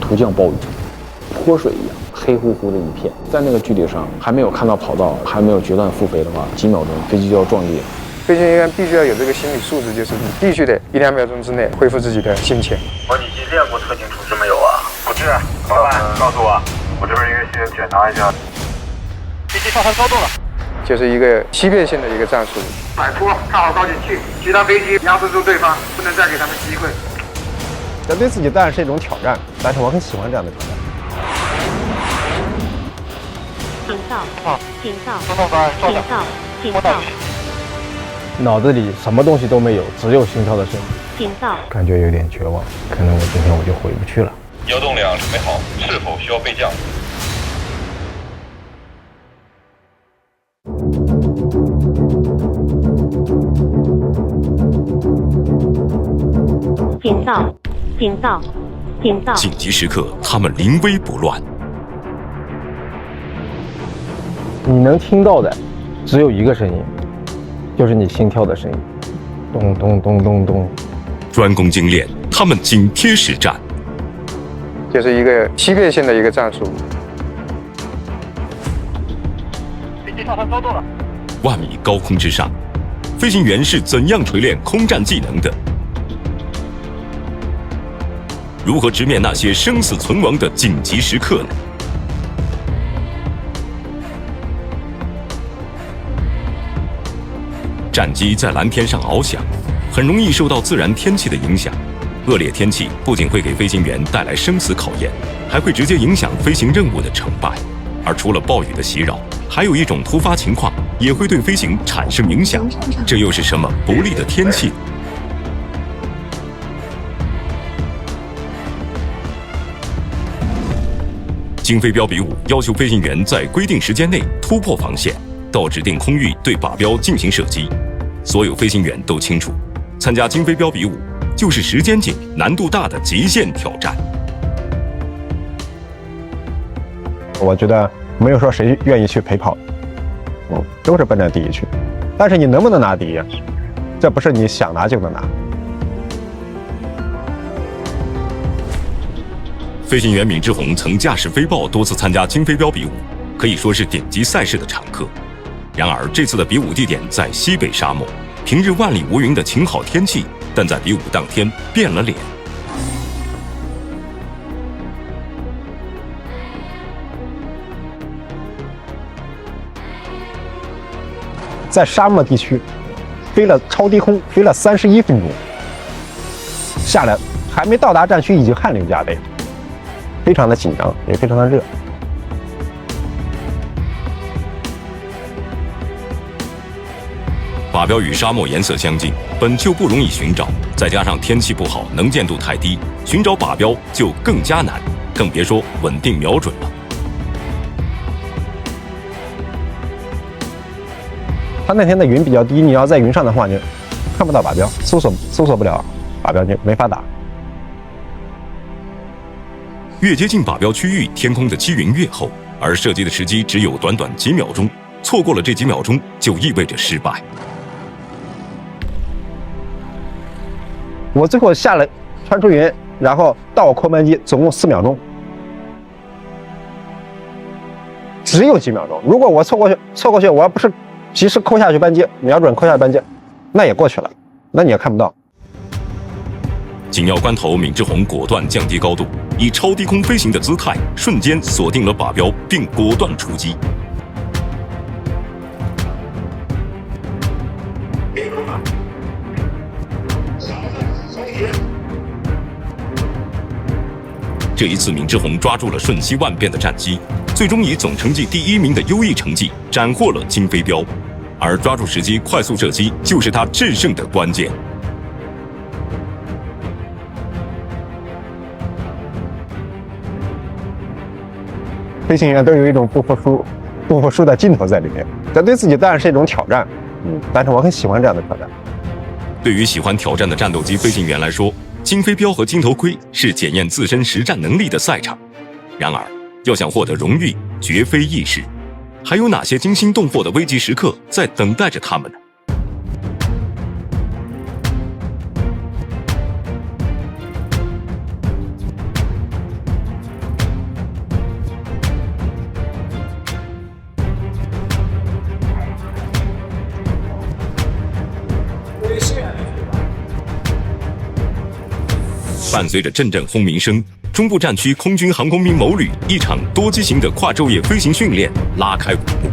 突降暴雨，泼水一样，黑乎乎的一片。在那个距离上还没有看到跑道，还没有决断复飞的话，几秒钟飞机就要撞裂。飞行员必须要有这个心理素质，就是你必须得1-2秒钟之内恢复自己的心情。模拟机练过特警处置没有啊？不是，怎么办？告诉我，我这边应该先检查一下。飞机上升高度了。就是一个欺骗性的一个战术。摆脱，看好高景器，其他飞机压制住对方，不能再给他们机会。这对自己当然是一种挑战，但是我很喜欢这样的挑战。警告！警告！警告！警告！脑子里什么东西都没有，只有心跳的声音。警告！感觉有点绝望，可能今天我就回不去了。油动量准备好，是否需要备降？警告！警告！警告！紧急时刻，他们临危不乱。你能听到的只有一个声音，就是你心跳的声音，咚咚咚咚咚。专攻精炼，他们紧贴实战。就是一个欺骗性的一个战术。飞机上升高度了。万米高空之上，飞行员是怎样锤炼空战技能的？如何直面那些生死存亡的紧急时刻呢？战机在蓝天上翱翔，很容易受到自然天气的影响。恶劣天气不仅会给飞行员带来生死考验，还会直接影响飞行任务的成败。而除了暴雨的袭扰，还有一种突发情况也会对飞行产生影响。这又是什么不利的天气？京飞标比武要求飞行员在规定时间内突破防线，到指定空域对靶标进行射击。所有飞行员都清楚，参加京飞标比武就是时间紧、难度大的极限挑战。我觉得没有说谁愿意去陪跑，都是奔着第一去。但是你能不能拿第一，这不是你想拿就能拿。飞行员闵志红曾驾驶飞豹多次参加京飞标比武，可以说是顶级赛事的常客。然而这次的比武地点在西北沙漠，平日万里无云的晴好天气，但在比武当天变了脸。在沙漠地区飞了超低空，飞了31分钟，下来还没到达战区，已经汗流浃背，非常的紧张，也非常的热。靶标与沙漠颜色相近，本就不容易寻找，再加上天气不好，能见度太低，寻找靶标就更加难，更别说稳定瞄准了。它那天的云比较低，你要在云上的话，你看不到靶标，搜索不了靶标，就没法打。越接近靶标区域，天空的积云越厚，而射击的时机只有短短几秒钟，错过了这几秒钟，就意味着失败。我最后下来穿出云，然后到扣扳机，总共4秒钟，只有几秒钟。如果我错过去，我要不是及时扣下去扳机，瞄准扣下扳机，那也过去了，那你也看不到。紧要关头，闵志红果断降低高度，以超低空飞行的姿态，瞬间锁定了靶标，并果断出击。这一次，闵志红抓住了瞬息万变的战机，最终以总成绩第1名的优异成绩斩获了京飞标。而抓住时机快速射击，就是他制胜的关键。飞行员都有一种不服输的劲头在里面，这对自己当然是一种挑战，但是我很喜欢这样的挑战。对于喜欢挑战的战斗机飞行员来说，京飞标和金头盔是检验自身实战能力的赛场。然而，要想获得荣誉，绝非易事。还有哪些惊心动魄的危急时刻在等待着他们呢？伴随着阵阵轰鸣声，中部战区空军航空兵某旅一场多机型的跨昼夜飞行训练拉开帷幕。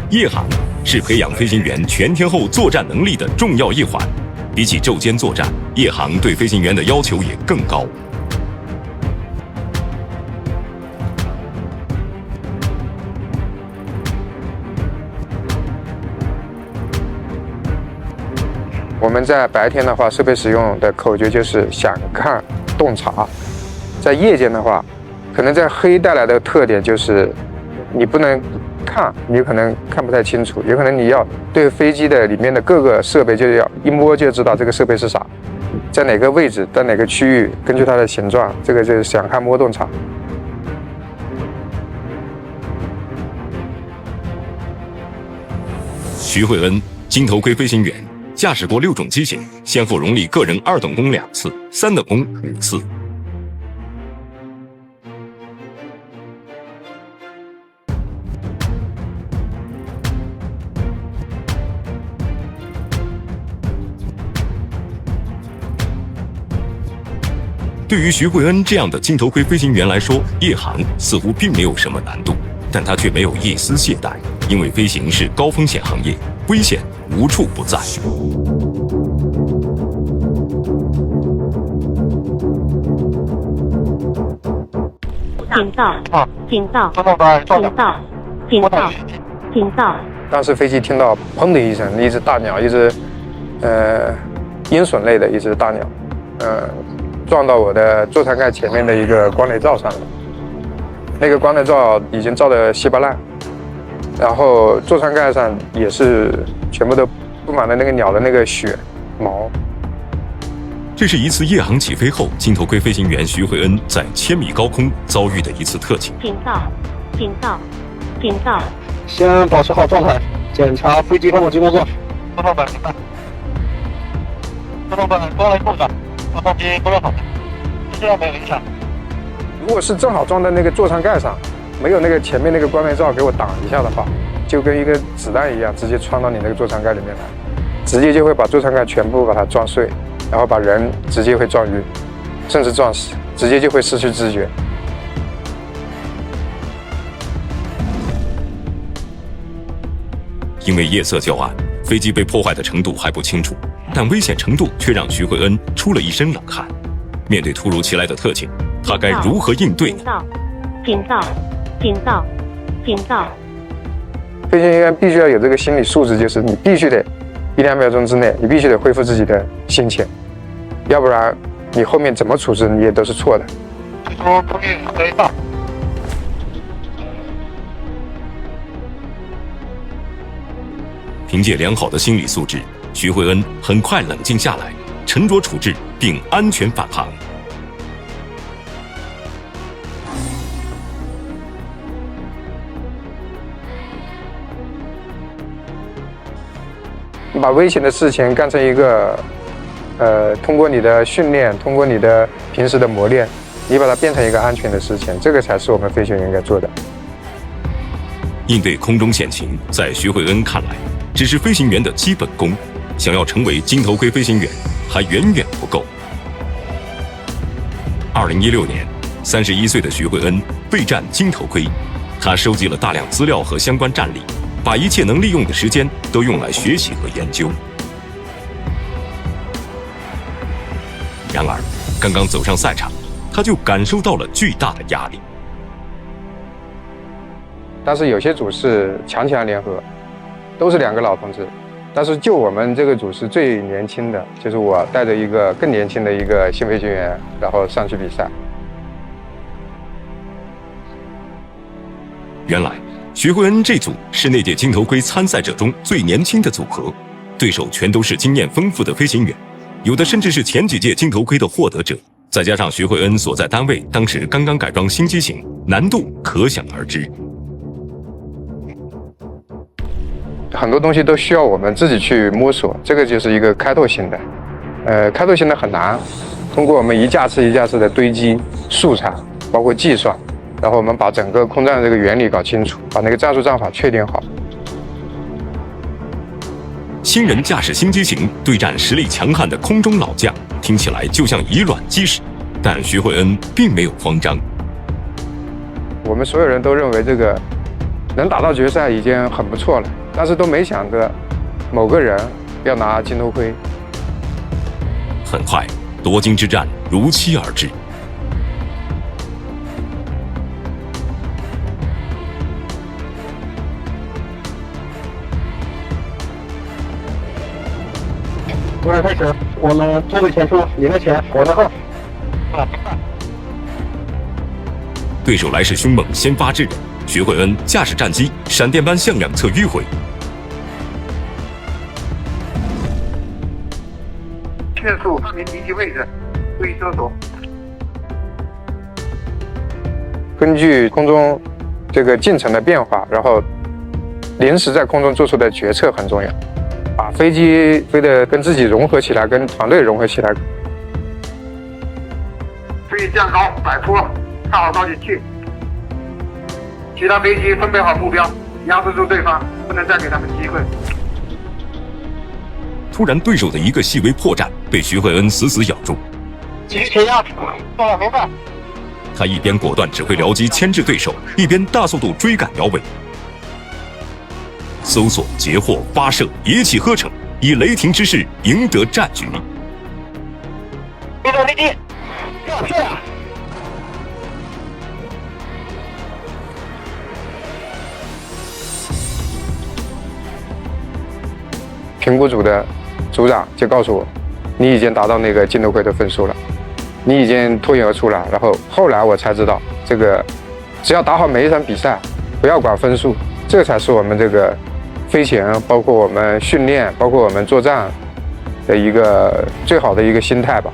夜航是培养飞行员全天候作战能力的重要一环，比起昼间作战，夜航对飞行员的要求也更高。我们在白天的话，设备使用的口诀就是想看洞察；在夜间的话，可能在黑带来的特点就是你不能看，你可能看不太清楚，也可能你要对飞机的里面的各个设备就要一摸就知道这个设备是啥，在哪个位置，在哪个区域，根据它的形状，这个就是想看摸洞察。徐慧恩，金头盔飞行员，驾驶过6种机型，先后荣立个人2等功2次，3等功5次。对于徐慧恩这样的金头盔飞行员来说，夜航似乎并没有什么难度，但他却没有一丝懈怠，因为飞行是高风险行业，危险无处不在。警告！警告！警告！警告！警告！当时飞机听到砰的一声，一只大鸟，一只鹰隼类的一只大鸟，撞到我的座舱盖前面的一个光雷罩上了。那个光雷罩已经罩得稀巴烂，然后座舱盖上也是全部都布满了那个鸟的那个血毛。这是一次夜航起飞后，金头盔飞行员徐慧恩在1000米高空遭遇的一次特情。警告！警告！警告！先保持好状态，检查飞机发动机工作。自动本明白。自动本光雷控制，发动机工作好，这样没有影响。如果是正好撞在那个座舱盖上，没有那个前面那个光雷罩给我挡一下的话，就跟一个子弹一样，直接穿到你那个座舱盖里面来，直接就会把座舱盖全部把它撞碎，然后把人直接会撞晕，甚至撞死，直接就会失去知觉。因为夜色较暗，飞机被破坏的程度还不清楚，但危险程度却让徐慧恩出了一身冷汗。面对突如其来的特情，他该如何应对？警告！警告！警告！警告！飞行员必须要有这个心理素质，就是你必须得1-2秒钟之内，你必须得恢复自己的心情，要不然你后面怎么处置你也都是错的。说空运飞到。凭借良好的心理素质，徐慧恩很快冷静下来，沉着处置并安全返航。你把危险的事情干成一个，通过你的训练，通过你的平时的磨练，你把它变成一个安全的事情，这个才是我们飞行员应该做的。应对空中险情，在徐慧恩看来，只是飞行员的基本功，想要成为金头盔飞行员还远远不够。2016年，31岁的徐慧恩备战金头盔，他收集了大量资料和相关战例，把一切能利用的时间都用来学习和研究。然而，刚刚走上赛场，他就感受到了巨大的压力。但是有些组是强联合，都是2个老同志，但是就我们这个组是最年轻的，就是我带着一个更年轻的一个新飞行员，然后上去比赛。原来徐慧恩这组是那届金头盔参赛者中最年轻的组合，对手全都是经验丰富的飞行员，有的甚至是前几届金头盔的获得者。再加上徐慧恩所在单位当时刚刚改装新机型，难度可想而知。很多东西都需要我们自己去摸索，这个就是一个开拓型的。开拓型的很难，通过我们一架次一架次的堆积素材，包括计算，然后我们把整个空战这个原理搞清楚，把那个战术战法确定好。新人驾驶新机型对战实力强悍的空中老将，听起来就像以卵击石，但徐慧恩并没有慌张。我们所有人都认为这个能打到决赛已经很不错了，但是都没想着某个人要拿金头盔。很快，夺金之战如期而至。作战开始，我们座位前出，你们前，我的后。对手来势凶猛，先发制人。徐慧恩驾驶战机闪电般向两侧迂回，迅速发明敌机位置，注意搜索。根据空中这个进程的变化，然后临时在空中做出的决策很重要，把飞机飞得跟自己融合起来，跟团队融合起来。注意降高，摆坡，看好高景器。其他飞机分配好目标，压制住对方，不能再给他们机会。突然，对手的一个细微破绽被徐慧恩死死咬住。继续前压，做了明白。他一边果断指挥僚机牵制对手，一边大速度追赶摇尾。搜索、截获、发射，一气呵成，以雷霆之势赢得战局。别动飞机，漂亮！评估组的组长就告诉我，你已经达到那个金头盔的分数了，你已经脱颖而出了。然后后来我才知道，这个只要打好每一场比赛，不要管分数，这才是我们这个飞行，包括我们训练，包括我们作战的一个最好的一个心态吧。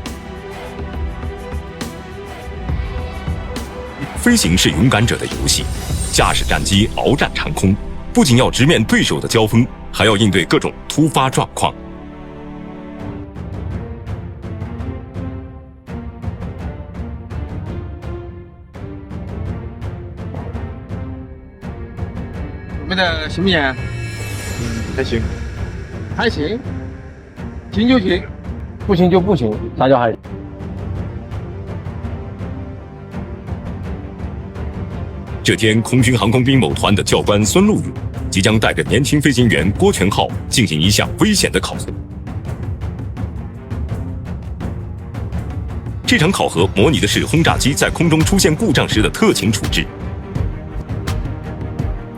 飞行是勇敢者的游戏，驾驶战机鏖战长空，不仅要直面对手的交锋，还要应对各种突发状况。准备的行不行？还行，还行，行就行，不行就不行，啥叫还行？这天，空军航空兵某团的教官孙路宇即将带着年轻飞行员郭全浩进行一项危险的考核。这场考核模拟的是轰炸机在空中出现故障时的特情处置。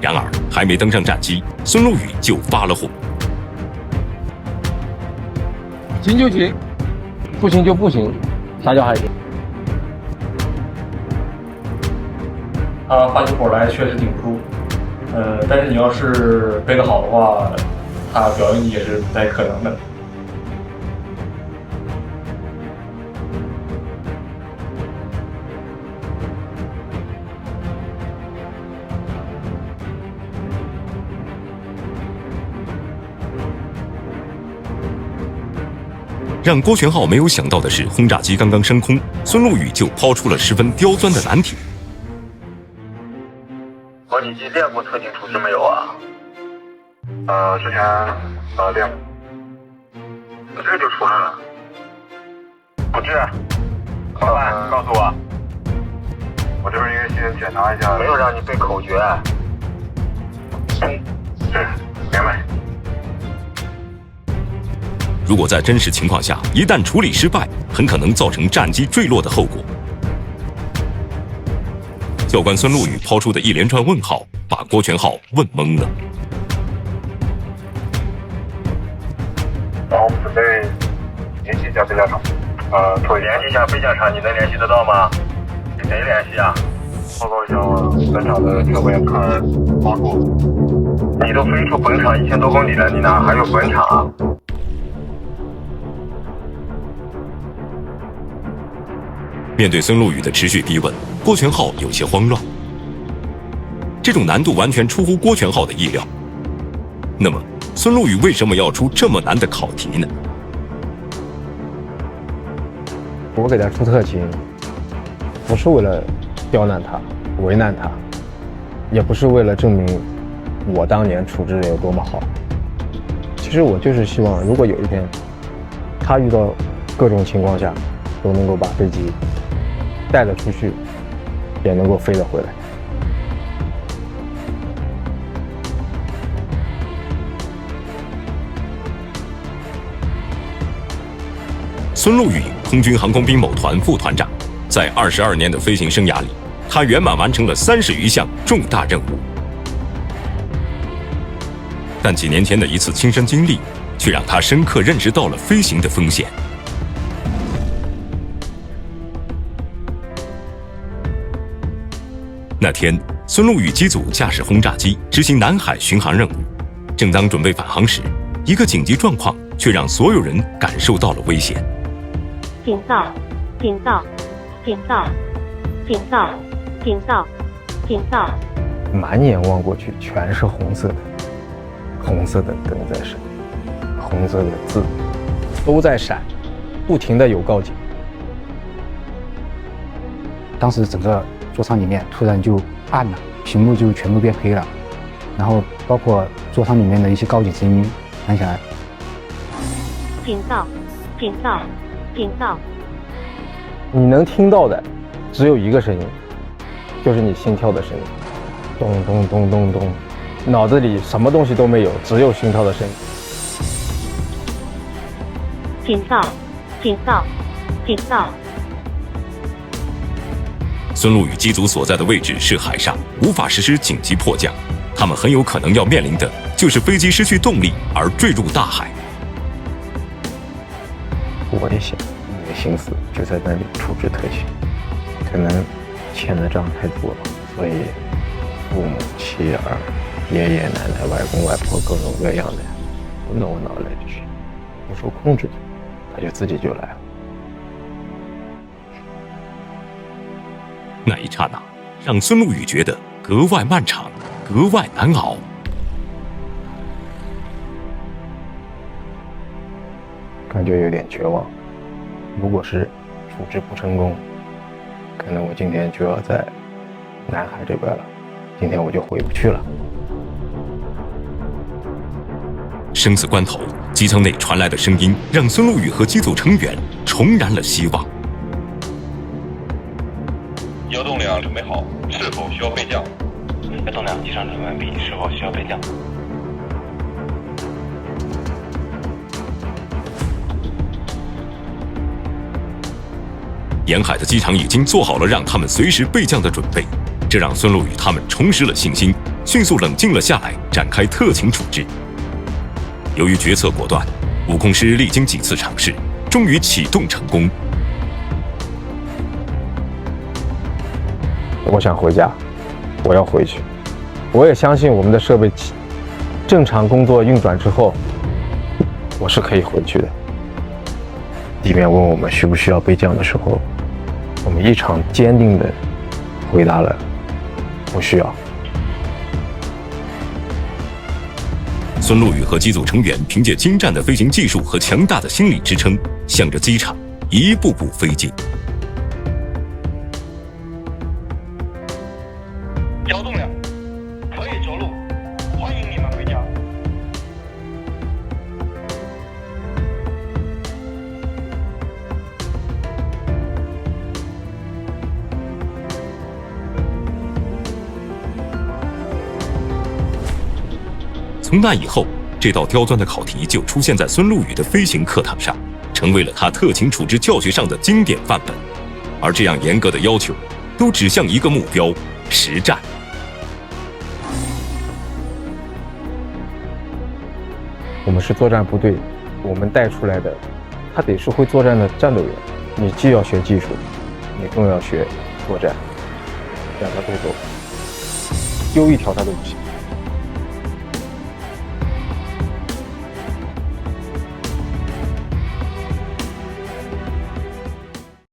然而，还没登上战机，孙路宇就发了火。行就行，不行就不行，啥叫还行？他发起火来确实挺突，但是你要是飞得好的话，他表扬你也是不太可能的。让郭全浩没有想到的是，轰炸机刚刚升空，孙路宇就抛出了十分刁钻的难题。模拟机练过特警处置没有啊？之前练过，这就出来了。处置，怎么办？告诉我。我这边应该先检查一下。没有让你背口诀。明白。如果在真实情况下，一旦处理失败，很可能造成战机坠落的后果。教官孙路宇抛出的一连串问号，把郭全浩问懵了。我们准备联系一下飞架场。联系一下飞架场，你能联系得到吗？跟谁联系啊？报告一下本场的车位看发过。你都飞出本场1000多公里了，你哪还有本场啊？面对孙路宇的持续逼问，郭全浩有些慌乱。这种难度完全出乎郭全浩的意料。那么，孙路宇为什么要出这么难的考题呢？我给他出特勤，不是为了刁难他、为难他，也不是为了证明我当年处置有多么好。其其实我就是希望，如果有一天他遇到各种情况下都能够把飞机带得出去，也能够飞得回来。孙路宇，空军航空兵某团副团长，在22年的飞行生涯里，他圆满完成了30余项重大任务。但几年前的一次亲身经历，却让他深刻认识到了飞行的风险。那天，孙路宇机组驾驶轰炸机执行南海巡航任务，正当准备返航时，一个紧急状况却让所有人感受到了危险。警告！警告！警告！警告！警告！警告！满眼望过去全是红色的，红色的灯在闪，红色的字都在闪，不停的有告警。当时整个座舱里面突然就暗了，屏幕就全部变黑了，然后包括座舱里面的一些告警声音响起来。警告！警告！警告！你能听到的只有一个声音，就是你心跳的声音，咚咚咚咚咚，脑子里什么东西都没有，只有心跳的声音。警告！警告！警告！孙路宇机组所在的位置是海上，无法实施紧急迫降，他们很有可能要面临的就是飞机失去动力而坠入大海。我也想，你的心思就在那里处置特勤，可能欠的账太多了，所以父母、妻儿、爷爷奶奶、外公外婆各种各样的都弄我脑袋里去，不受控制的，他就自己就来了。那一刹那，让孙路宇觉得格外漫长，格外难熬。感觉有点绝望。如果是处置不成功，可能我今天就要在南海这边了，今天我就回不去了。生死关头，机舱内传来的声音让孙路宇和机组成员重燃了希望。摇动梁准备好，是否需要备降？摇动梁机上准备完毕，是否需要备降？沿海的机场已经做好了让他们随时备降的准备，这让孙路宇他们重拾了信心，迅速冷静了下来，展开特勤处置。由于决策果断，悟空师历经几次尝试，终于启动成功。我想回家，我要回去。我也相信我们的设备正常工作运转之后，我是可以回去的。地面问我们需不需要备降的时候，我们异常坚定地回答了不需要。孙路宇和机组成员凭借精湛的飞行技术和强大的心理支撑，向着机场一步步飞进。摇动梁，可以着陆，欢迎你们回家。从那以后，这道刁钻的考题就出现在孙路宇的飞行课堂上，成为了他特勤处置教学上的经典范本。而这样严格的要求，都指向一个目标：实战。我们是作战部队，我们带出来的，他得是会作战的战斗员。你既要学技术，你更要学作战，两个都走，丢一条他都不行。